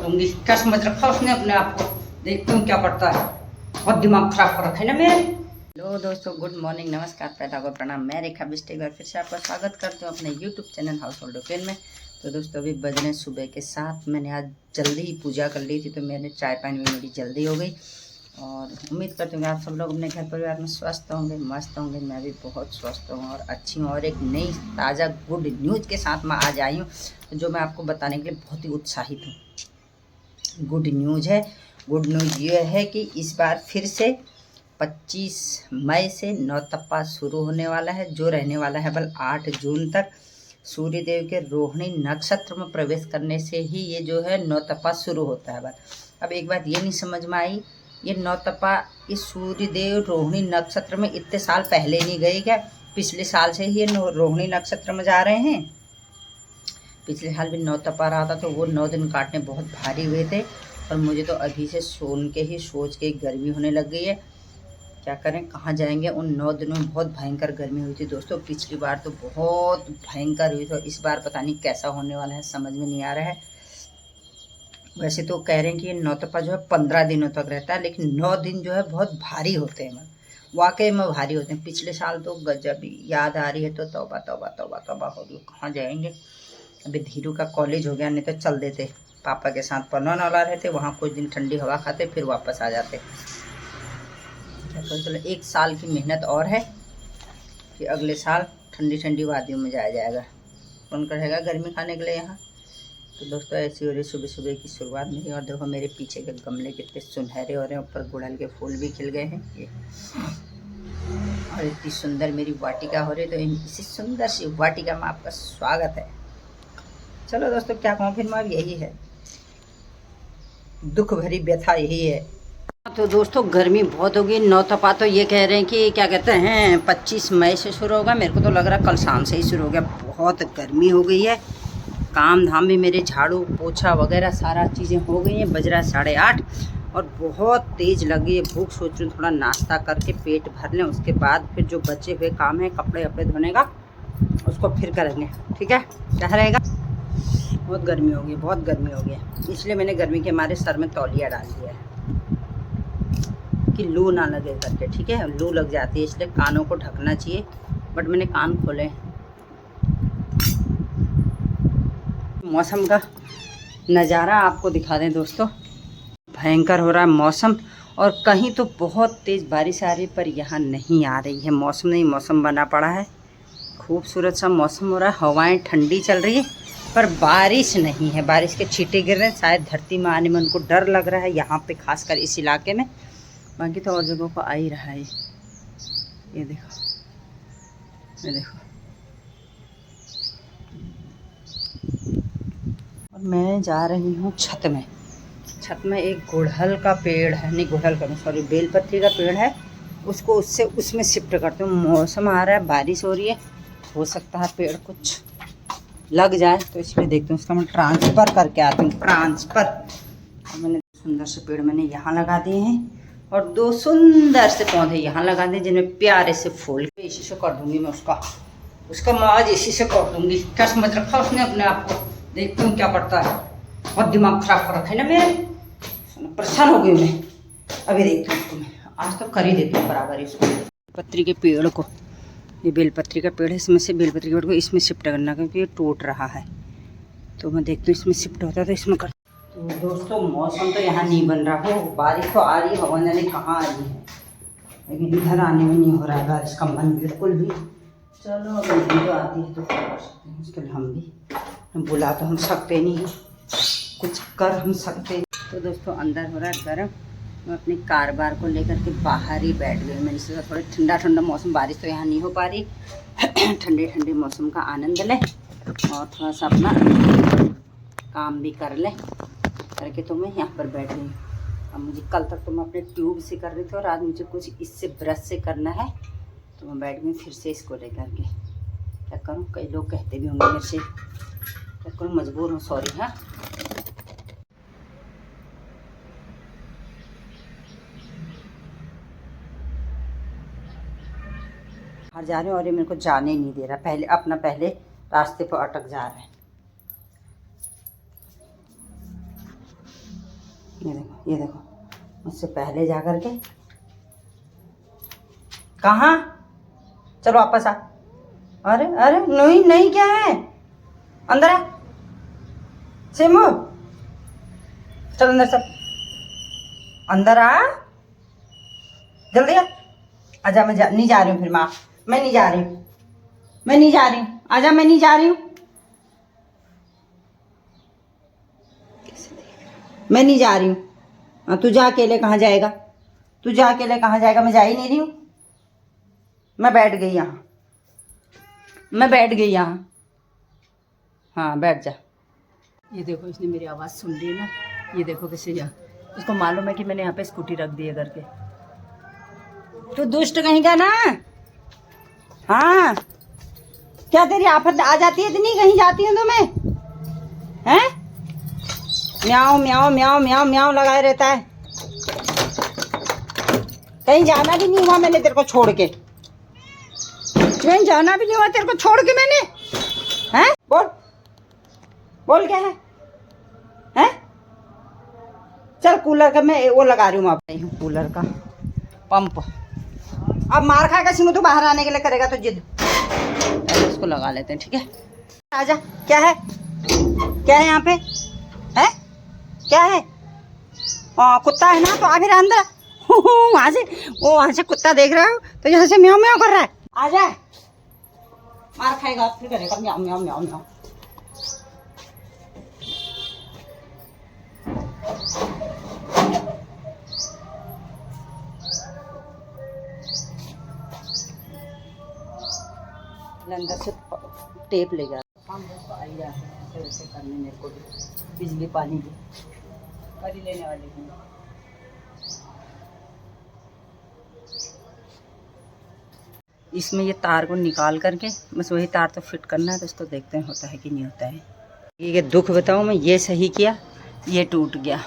दूंगी। क्या समझ रखा उसने अपने आप को, देखती हूँ क्या करता है। बहुत दिमाग खराब कर रखा है ना मेरे। हेलो दोस्तों, गुड मॉर्निंग, नमस्कार, पैदा को प्रणाम। मैं रेखा बिष्ट एक बार फिर से आपका स्वागत करती हूँ अपने YouTube channel house hold open में। तो दोस्तों अभी बज रहे सुबह के 7। मैंने आज जल्दी ही पूजा कर ली थी, तो मैंने चाय पानी भी मेरी जल्दी हो गई। और उम्मीद करती हूँ आप सब लोग अपने घर परिवार में स्वस्थ होंगे, मस्त होंगे। मैं भी बहुत स्वस्थ हूँ और अच्छी हूँ। और एक नई ताज़ा गुड न्यूज़ के साथ मैं आज आई हूँ, जो मैं आपको बताने के लिए बहुत ही उत्साहित हूँ। गुड न्यूज़ है। गुड न्यूज़ ये है कि इस बार फिर से 25 मई से नौतपा शुरू होने वाला है, जो रहने वाला है बल 8 जून तक। सूर्य देव के रोहिणी नक्षत्र में प्रवेश करने से ही ये जो है नौतपा शुरू होता है बल। अब एक बात ये नहीं समझ में आई, ये नौतपा इस सूर्य देव रोहिणी नक्षत्र में इतने साल पहले नहीं गए क्या? पिछले साल से ही ये रोहिणी नक्षत्र में जा रहे हैं। पिछले साल भी नौतपा रहा था, तो वो 9 दिन काटने बहुत भारी हुए थे। और मुझे तो अभी से सोच के गर्मी होने लग गई है। क्या करें, कहाँ जाएंगे? उन 9 दिनों में बहुत भयंकर गर्मी हुई थी दोस्तों। पिछली बार तो बहुत भयंकर हुई थी, इस बार पता नहीं कैसा होने वाला है, समझ में नहीं आ रहा है। वैसे तो कह रहे हैं कि ये नौतपा जो है 15 दिनों तक रहता है, लेकिन 9 दिन जो है बहुत भारी होते हैं। वाकई में भारी होते हैं। पिछले साल तो गजब ही याद आ रही है, तो तौबा तौबा तौबा तौबा हो गई। कहाँ जाएंगे? अभी धीरू का कॉलेज हो गया, नहीं तो चल देते पापा के साथ परनौला रहते, वहाँ कुछ दिन ठंडी हवा खाते, फिर वापस आ जाते। तो चलो 1 साल की मेहनत और है कि अगले साल ठंडी ठंडी वादियों में जाया जाएगा। कौन करेगा गर्मी खाने के लिए यहाँ। तो दोस्तों ऐसी हो रही सुबह सुबह की शुरुआत मेरी। और देखो मेरे पीछे के गमले कितने सुनहरे हो रहे हैं, ऊपर गुड़हल के फूल भी खिल गए हैं ये। और इतनी सुंदर मेरी वाटिका हो रही है, तो इसी सुंदर सी वाटिका में आपका स्वागत है। चलो दोस्तों क्या कहूँ, फिर मैं यही है, दुख भरी व्यथा यही है। तो दोस्तों गर्मी बहुत होगी। नौतपा तो ये कह रहे हैं कि क्या कहते हैं 25 मई से शुरू होगा। मेरे को तो लग रहा है कल शाम से ही शुरू हो गया। बहुत गर्मी हो गई है। काम धाम भी मेरे झाड़ू पोछा वगैरह सारा चीज़ें हो गई हैं। बज रहा है 8:30 और बहुत तेज़ लगी है भूख। सोच रही हूँ थोड़ा नाश्ता करके पेट भर लें, उसके बाद फिर जो बचे हुए काम है कपड़े वपड़े धोने का, उसको फिर करेंगे। ठीक है, क्या रहेगा। बहुत गर्मी हो गई, बहुत गर्मी हो गई, इसलिए मैंने गर्मी के मारे सर में तौलिया डाल दिया है कि लू ना लगे करके। ठीक है, लू लग जाती है, इसलिए कानों को ढकना चाहिए। बट मैंने कान खोले। मौसम का नज़ारा आपको दिखा दें दोस्तों। भयंकर हो रहा है मौसम, और कहीं तो बहुत तेज़ बारिश आ रही, पर यहाँ नहीं आ रही है। मौसम नहीं, मौसम बना पड़ा है। खूबसूरत सा मौसम हो रहा है, हवाएं ठंडी चल रही है, पर बारिश नहीं है। बारिश के छींटे गिर रहे हैं, शायद धरती में आने में उनको डर लग रहा है यहाँ पे, खासकर इस इलाके में। बाकी तो और जगहों को आ ही रहा है। ये देखो, ये देखो। और मैं जा रही हूँ छत में। छत में एक गुड़हल का पेड़ है, नहीं गुड़हल का, सॉरी बेलपत्री का पेड़ है, उसको उसमें शिफ्ट करते हूँ। मौसम आ रहा है, बारिश हो रही है, हो सकता है पेड़ कुछ लग जाए, तो इसलिए देखते हूँ उसका मैं ट्रांसफ़र करके आती हूँ। ट्रांसफ़र मैंने सुंदर से पेड़ मैंने यहाँ लगा दिए हैं, और 2 सुंदर से पौधे यहाँ लगा दिए, जिनमें प्यारे से फूल। इसी से कर दूँगी मैं उसका मौज, इसी से कर दूँगी। क्या समझ रखा उसने अपने आप को, देखती हूँ क्या करता है। बहुत दिमाग खराब कर रखा है ना मेरे, परेशान हो गई मैं। अभी देखती हूँ उसको मैं, आज तो कर ही देती हूँ बराबर इसको। पत्री के पेड़ को, ये बेलपत्री का पेड़ है, इसमें से बेलपत्री के पेड़ को इसमें शिफ्ट करना, क्योंकि ये टूट रहा है। तो मैं देखती हूँ इसमें शिफ्ट होता है तो इसमें कर। तो दोस्तों मौसम तो यहाँ नहीं बन रहा हो, बारिश तो आ रही है, हवा जाने कहाँ आ रही है, लेकिन इधर आने में नहीं हो रहा है बारिश का मन बिल्कुल भी। चलो अगर तो आती है तो क्या कर सकते हैं, उसके लिए हम भी बुला तो हम सकते नहीं हैं, कुछ कर हम सकते हैं। तो दोस्तों अंदर हो रहा है गर्म, मैं अपनी कार को लेकर के बाहर ही बैठ गई। मैंने सोचा थोड़ा ठंडा ठंडा मौसम, बारिश तो यहाँ नहीं हो पा रही, ठंडे ठंडे मौसम का आनंद लें और थोड़ा सा अपना काम भी कर लें करके। तो मैं यहाँ पर बैठ गई। अब मुझे कल तक तो मैं अपने ट्यूब से कर रही थी, और आज मुझे कुछ इससे ब्रश से करना है, तो मैं बैठ गई फिर से इसको लेकर के। क्या करूँ, कई लोग कहते भी होंगे मेरे से, क्या करूँ, मजबूर हूँ, सॉरी। हाँ बाहर जा रहे हैं और ये मेरे को जाने नहीं दे रहा, पहले रास्ते पर अटक जा रहा है। ये देखो मुझसे पहले जा कर के। कहाँ? चलो वापस आ। अरे अरे नहीं नहीं, क्या है? अंदर आ सिमू, चल अंदर, चल अंदर आ जल्दी आ। आजा, मैं नहीं जा रही हूँ फिर। माँ मैं नहीं जा रही हूँ, मैं नहीं जा रही हूँ। आजा, मैं नहीं जा रही हूँ, मैं नहीं जा रही हूँ। तू जा अकेले कहाँ जाएगा? तू जा अकेले कहाँ जाएगा? मैं जा ही नहीं रही हूँ। मैं बैठ गई यहाँ, मैं बैठ गई यहाँ। हाँ बैठ जा। ये देखो इसने मेरी आवाज़ सुन ली ना। ये देखो कैसे जा, उसको मालूम है कि मैंने यहाँ पे स्कूटी रख दी है करके। तू दुष्ट कहीं का ना। हाँ क्या तेरी आफत आ जाती है इतनी? कहीं जाती है तुम्हें? हैं? म्याऊं म्याऊं म्याऊं म्याऊं म्याऊं लगाए रहता है। कहीं जाना भी नहीं हुआ मैंने तेरे को छोड़ के। कहीं जाना भी नहीं हुआ तेरे को छोड़ के मैंने। हैं? बोल बोल, क्या है? हैं? चल कूलर का मैं वो लगा रही हूँ, कूलर का पंप। अब मार खाएगा सिमू, तो बाहर आने के लिए करेगा तो जिद। इसको लगा लेते हैं, ठीक है? आजा। क्या है? क्या है यहाँ पे? है क्या है? कुत्ता है ना, तो आ फिर अंदर। वहां से कुत्ता देख रहा हो तो यहाँ से म्याऊं म्याऊं कर रहा है। आजा, मार खाएगा फिर करेगा म्याऊं म्याऊं म्याऊं म्याऊं। अंदर से टेप ले जा। हम दोस्तों आई जाते हैं ऐसे वैसे करने, मेरे को भी बिजली पानी भी कर ही लेने वाली हूँ। इसमें ये तार को निकाल करके बस वही तार तो फिट करना है, तो इसको देखते हैं होता है कि नहीं होता है। ये दुख बताऊँ मैं, ये सही किया, ये टूट गया।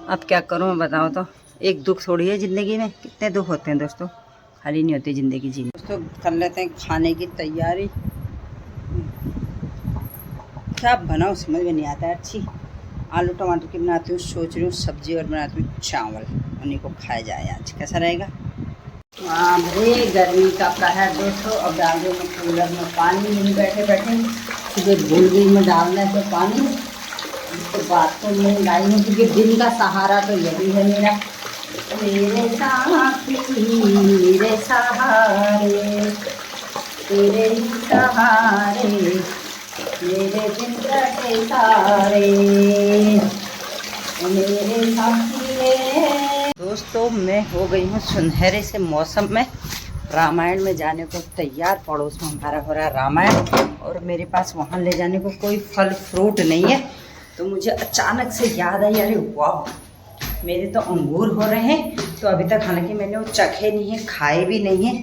अब क्या करूँ मैं बताओ तो। एक दुख थोड़ी है ज़िंदगी में, कितने दुख होते हैं दोस्तों, खाली नहीं होती ज़िंदगी जीने। दोस्तों कर लेते हैं खाने की तैयारी। क्या बनाओ समझ में नहीं आता है। अच्छी आलू टमाटर की बनाती हूँ, सोच रही हूँ सब्जी, और बनाती हूँ चावल, उन्हीं को खाया जाए आज। कैसा रहेगा? हाँ भाई गर्मी का कहर दोस्तों। अब डाल दूँ मैं कूलर में पानी, नहीं बैठे बैठे सुबह भूल गई मैं डालना है तो पानी। तो बात तो मैं लाई हूँ क्योंकि दिन का सहारा तो यही है मेरा। मेरे साथी मेरे सहारे, तेरे ही सहारे मेरे दिन कटे सारे, मेरे साथी। दोस्तों मैं हो गई हूँ सुनहरे से मौसम में रामायण में जाने को तैयार। पड़ोस में हमारा हो रहा है रामायण, और मेरे पास वहाँ ले जाने को कोई फल फ्रूट नहीं है। तो मुझे अचानक से याद आई, अरे वाह मेरे तो अंगूर हो रहे हैं। तो अभी तक हालांकि मैंने वो चखे नहीं है, खाए भी नहीं है।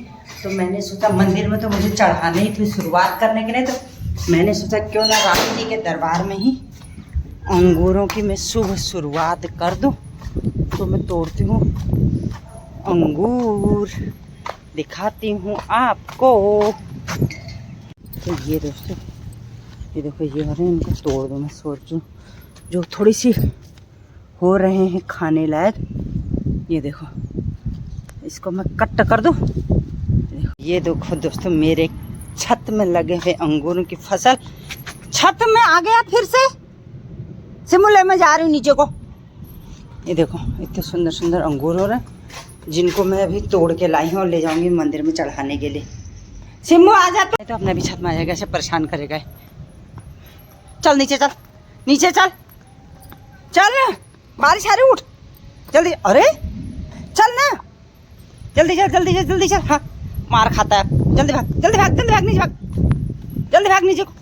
तो मैंने सोचा मंदिर में तो मुझे चढ़ाने ही थी शुरुआत करने के लिए, तो मैंने सोचा क्यों ना राम जी के दरबार में ही अंगूरों की मैं शुभ शुरुआत कर दूं। तो मैं तोड़ती हूँ अंगूर, दिखाती हूँ आपको। तो ये दोस्तों ये देखो ये हो रहे हैं, इनको तोड़ दूँ। मैं सोच रही हूँ जो थोड़ी सी हो रहे हैं खाने लायक, ये देखो इसको मैं कट कर दूँ। ये देखो दोस्तों मेरे छत में लगे हुए अंगूरों की फसल। छत में आ गया फिर से सिमुले में जा रही हूँ नीचे को। ये देखो इतने सुंदर सुंदर अंगूर हो रहे हैं, जिनको मैं अभी तोड़ के लाई हूँ और ले जाऊंगी मंदिर में चढ़ाने के लिए। सिम्मू आ जा, तो अपने भी छत में आ जाएगा, ऐसे परेशान करेगा। चल नीचे चल, नीचे चल चल, बारिश आ रही, उठ जल्दी। अरे चल ना, जल्दी चल जल्दी चल जल्दी चल। हाँ मार खाता है, जल्दी भाग जल्दी भाग जल्दी भाग नीचे भाग, जल्दी भाग नीचे को।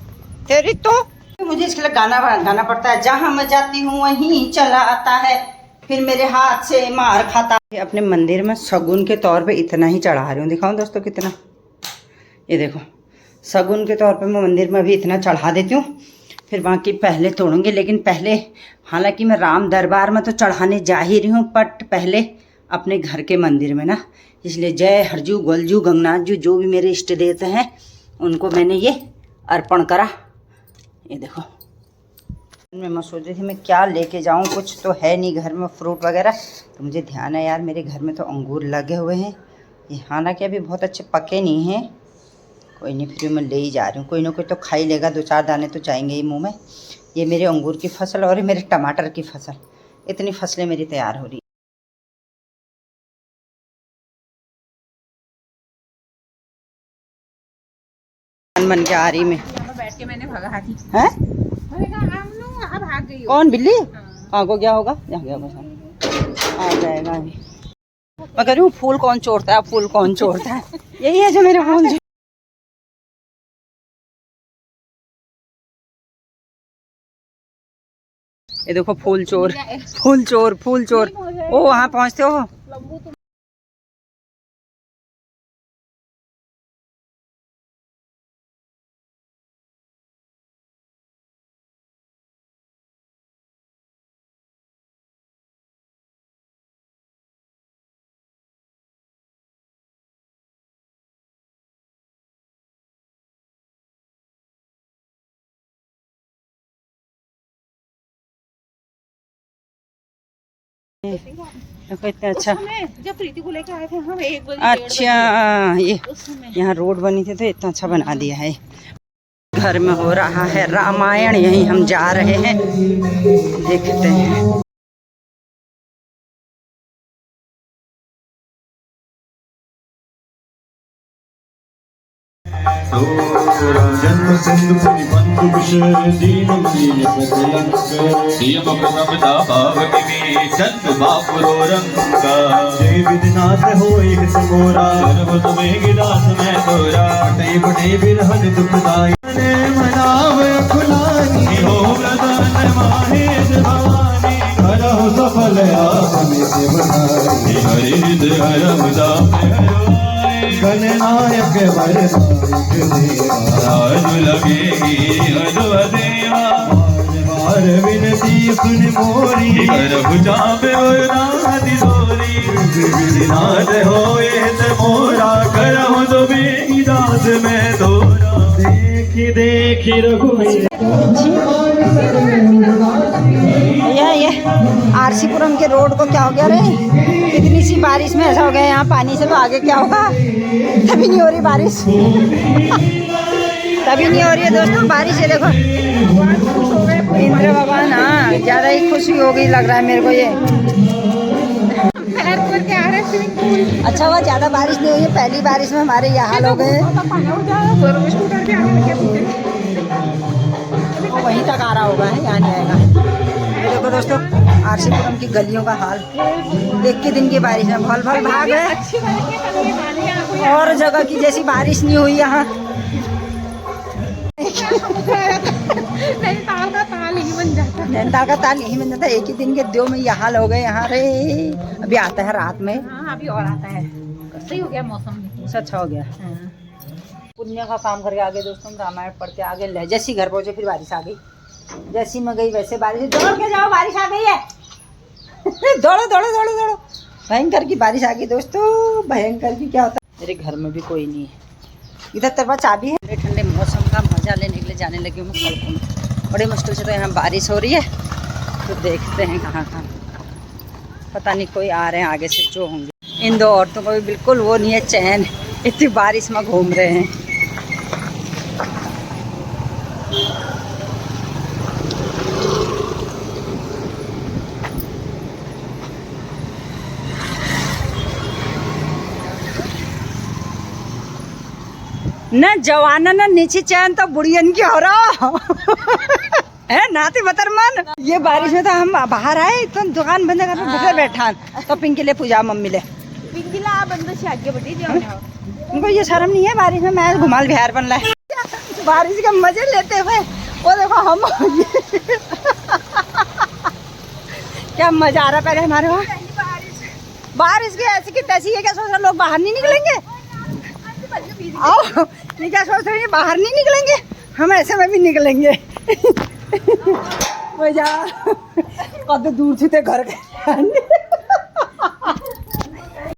तेरी तो मुझे इसके लिए गाना गाना पड़ता है। जहाँ मैं जाती हूँ वहीं चला आता है, फिर मेरे हाथ से मार खाता है। अपने मंदिर में शगुन के तौर पे इतना ही चढ़ा रही हूँ। दिखाऊं दोस्तों कितना, ये देखो शगुन के तौर पे मैं मंदिर में अभी इतना चढ़ा देती हूँ, फिर बाकी पहले तोड़ूंगी। लेकिन पहले हालांकि मैं राम दरबार में तो चढ़ाने जा ही रही हूँ, बट पहले अपने घर के मंदिर में ना। इसलिए जय हरजू गोलजू गंगनाथ जी जो भी मेरे इष्ट देवता हैं उनको मैंने ये अर्पण करा। ये देखो मैं सोच रही थी मैं क्या लेके जाऊँ, कुछ तो है नहीं घर में फ्रूट वगैरह। तो मुझे ध्यान है यार मेरे घर में तो अंगूर लगे हुए हैं, ये हालांकि अभी बहुत अच्छे पके नहीं हैं। कोई नहीं, फिर मैं ले ही जा रही हूँ, कोई ना कोई तो खा ही लेगा, 2-4 दाने तो जाएंगे ही मुँह में। ये मेरे अंगूर की फसल और ये मेरे टमाटर की फसल, इतनी फसलें मेरी तैयार हो रही बन के आ रही मैं बैठ के मैंने भगा थी। है भाग गई। कौन बिल्ली? हाँ को क्या होगा, यहाँ गया होगा, आ जाएगा अभी। मैं कह रही हूँ फूल कौन चोरता है, फूल कौन चोरता है, यही है जो मेरे फूल। ये देखो फूल चोर, फूल चोर, फूल चोर। ओ वहाँ पहुँचते हो। देखो इतना अच्छा, जब प्रीति को लेकर आए थे हम 1 बजे। अच्छा ये यहाँ रोड बनी थी तो इतना अच्छा बना दिया है। घर में हो रहा है रामायण, यहीं हम जा रहे हैं, देखते हैं। जन्म सिंधु बंधु विषय दीन चंद बापुरो रंगा जय विधिनाथ होए हित मोरा सर्व तुम्हें गिदास मैं तोरा बटे बटे बिरहन दुखदाई मनाव खुलानी हो प्रदान माहे भवानी करहु सफल आपने से बनाई हरि हृदय हरम दाम गणनायक राज लगेगी अनुदेवा बार विनती सुन मोरी करहु जाबे नादि सोरी विधिनाथ होए त मोरा करहु तो बेगी दास मैं तोरा देखी देखी रघुवीर। ये आरसीपुरम के रोड को क्या हो गया रे, इतनी सी बारिश में ऐसा हो गया यहाँ पानी से, तो आगे क्या होगा। तभी नहीं हो रही बारिश तभी नहीं हो रही है दोस्तों बारिश। है देखो इंद्र भगवान, हाँ ज़्यादा ही खुशी हो गई लग रहा है मेरे को ये। अच्छा हुआ ज़्यादा बारिश नहीं हुई है, पहली बारिश में हमारे यहाँ हाल हो गए। वहीं तक आ रहा होगा, है यहाँ नहीं आएगा। देखो दोस्तों आरसीपुरम की गलियों का हाल, एक के दिन की बारिश में भल भल भाग है, और जगह की जैसी बारिश नहीं हुई यहाँ। नैनीताल का ताल यही बन जाता है, एक ही दिन के दो में ये हाल हो गए यहाँ रे। अभी आता है रात में, हाँ अभी और आता है, सही हो गया मौसम भी अच्छा हो गया। पुण्य का काम करके आगे दोस्तों, रामायण पढ़ के आगे जैसी घर पहुंचे फिर बारिश आ गई, जैसी मैं गई वैसे बारिश, दौड़ के जाओ बारिश आ गई है दौड़ो दौड़ो दौड़ो दौड़ो, भयंकर की बारिश आ गई दोस्तों, भयंकर की। क्या होता है मेरे घर में भी कोई नहीं है, इधर तेरे पास चाबी है। ठंडे मौसम का मजा लेने के लिए जाने लगी हूँ सड़कों में, बड़ी मुश्किल से तो यहाँ बारिश हो रही है, तो देखते हैं कहाँ कहाँ, पता नहीं कोई आ रहे हैं आगे से जो होंगे। इन दो औरतों को भी बिल्कुल वो नहीं है चैन, इतनी बारिश में घूम रहे हैं। न जवाना न नीचे चैन तो बुढ़ियन की हो रहा है नाती बतरमान। ये बारिश में तो हम बाहर आए तो दुकान बंद कर भूखे बैठा, तो पिंकी ले पूजा मम्मी ले पिंकीला बंद से आगे बढ़ी जाओ। उनको ये शर्म नहीं है बारिश में मैं घुमाल बिहार बन रहा है, बारिश के मजे लेते हुए। वो देखो हम क्या मजा आ रहा पहले हमारे वहाँ बारिश की ऐसी की तैसी है। क्या सोच रहे लोग बाहर नहीं निकलेंगे, आओ ये क्या सोच रहे हैं बाहर नहीं निकलेंगे, हम ऐसे में भी निकलेंगे वो जा कद दूर से घर के